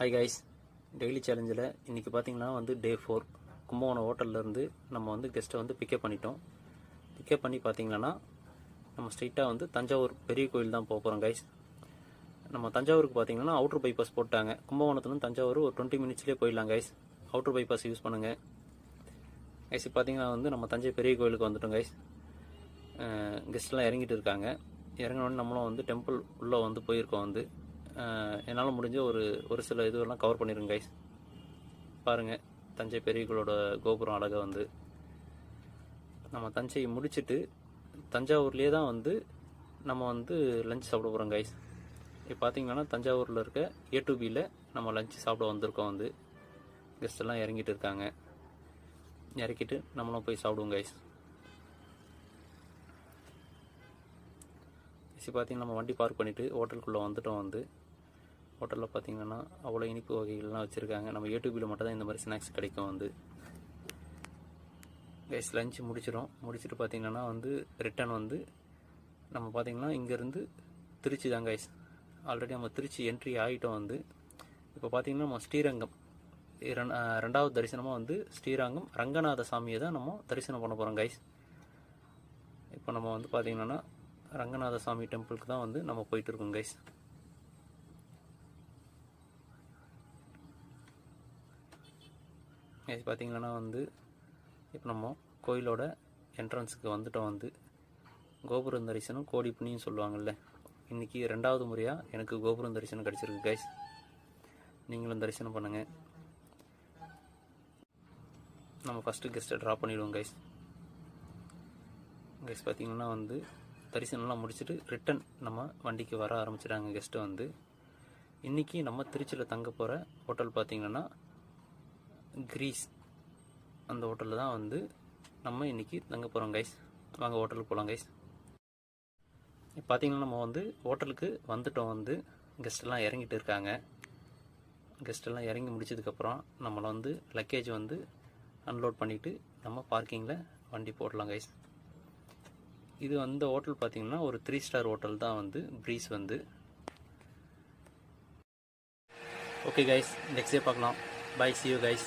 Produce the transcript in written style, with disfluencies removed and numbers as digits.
Hi guys, daily சேலஞ்சில் இன்றைக்கி பார்த்தீங்கன்னா வந்து டே 4 கும்பகோணம் ஹோட்டல்லேருந்து நம்ம வந்து கெஸ்ட்டை வந்து பிக்கப் பண்ணிட்டோம். பிக்கப் பண்ணி பார்த்தீங்கன்னா நம்ம ஸ்ட்ரெயிட்டாக வந்து தஞ்சாவூர் பெரிய கோயில் தான் போக போகிறோம் கைஸ். நம்ம தஞ்சாவூருக்கு பார்த்தீங்கன்னா அவுட்ரு பைபாஸ் போட்டாங்க. கும்பகோணத்துலேருந்து தஞ்சாவூர் ஒரு 20 மினிட்ஸ்லேயே போயிடலாம் கைஸ். அவுட்ரு பைபாஸ் யூஸ் பண்ணுங்கள் கைஸ். பார்த்தீங்கன்னா வந்து நம்ம தஞ்சை பெரிய கோயிலுக்கு வந்துட்டோம் கைஸ். கெஸ்ட்லாம் இறங்கிட்டு இருக்காங்க. இறங்கினோடனே நம்மளும் வந்து டெம்பிள் உள்ளே வந்து போயிருக்கோம். வந்து என்னால் முடிஞ்ச ஒரு சில இதுவெல்லாம் கவர் பண்ணிடுங்க கைஸ். பாருங்கள், தஞ்சை பெரிய கோயிலோட கோபுரம் அழகாக வந்து நம்ம தஞ்சையை முடிச்சுட்டு தஞ்சாவூர்லேயே தான் வந்து நம்ம வந்து லஞ்ச் சாப்பிட போகிறோம் கைஸ். இப்போ பார்த்தீங்கன்னா தஞ்சாவூரில் இருக்க A2Bயில் நம்ம லஞ்ச் சாப்பிட வந்திருக்கோம். வந்து கெஸ்ட் எல்லாம் இறங்கிட்டு இருக்காங்க. இறக்கிட்டு நம்மளும் போய் சாப்பிடுவோம் கைஸ். பார்த்தீங்கன்னா நம்ம வண்டி பார்க் பண்ணிவிட்டு ஹோட்டலுக்குள்ளே வந்துட்டோம். வந்து ஹோட்டலில் பார்த்தீங்கன்னா அவ்வளோ இனிப்பு வகைகள்லாம் வச்சுருக்காங்க. நம்ம A2Bயில் மட்டும் தான் இந்த மாதிரி ஸ்நாக்ஸ் கிடைக்கும். வந்து கைஸ் லஞ்ச் முடிச்சுட்டு பார்த்தீங்கன்னா வந்து ரிட்டன் வந்து நம்ம பார்த்தீங்கன்னா இங்கேருந்து திருச்சி தான் கைஸ். ஆல்ரெடி நம்ம திருச்சி என்ட்ரி ஆகிட்டோம். வந்து இப்போ பார்த்தீங்கன்னா நம்ம ஸ்ரீரங்கம் ரெண்டாவது தரிசனமாக வந்து ஸ்ரீரங்கம் ரங்கநாத சாமியை தான் நம்ம தரிசனம் பண்ண போகிறோம் கைஸ். இப்போ நம்ம வந்து பார்த்தீங்கன்னா ரங்கநாத சாமி டெம்பிளுக்கு தான் வந்து நம்ம போயிட்டு இருக்கோம் கைஸ். பார்த்தீங்கன்னா வந்து இப்போ நம்ம கோயிலோட என்ட்ரன்ஸுக்கு வந்துட்டோம். வந்து கோபுரம் தரிசனம் கோடி புண்ணியம் சொல்லுவாங்கள்ல, இன்றைக்கி 2வது முறையாக எனக்கு கோபுரம் தரிசனம் கிடச்சிருக்கு கைஸ். நீங்களும் தரிசனம் பண்ணுங்கள். நம்ம ஃபஸ்ட்டு கெஸ்ட்டை ட்ராப் பண்ணிவிடுவோம் கைஸ். பார்த்தீங்கன்னா வந்து தரிசனம்லாம் முடிச்சுட்டு ரிட்டன் நம்ம வண்டிக்கு வர ஆரம்பிச்சிட்டாங்க கெஸ்ட்டு. வந்து இன்றைக்கி நம்ம திருச்சியில் தங்க போகிற ஹோட்டல் பார்த்திங்கன்னா கிரீஸ். அந்த ஹோட்டலில் தான் வந்து நம்ம இன்றைக்கி தங்க போகிறோம் கைஸ். வாங்க ஹோட்டலுக்கு போகலாம் கைஸ். பார்த்திங்கன்னா நம்ம வந்து ஹோட்டலுக்கு வந்துட்டோம். வந்து கெஸ்ட்டெல்லாம் இறங்கிட்டு இருக்காங்க. கெஸ்ட்டெல்லாம் இறங்கி முடிச்சதுக்கப்புறம் நம்மளை வந்து லக்கேஜ் வந்து அன்லோட் பண்ணிவிட்டு நம்ம பார்க்கிங்கில் வண்டி போடலாம் கைஸ். இது வந்து ஹோட்டல் பார்த்திங்கன்னா ஒரு 3 ஸ்டார் ஹோட்டல் தான் வந்து ப்ரீஸ். வந்து ஓகே கைஸ், நெக்ஸ்ட் டே பார்க்கலாம். Bye, see you guys.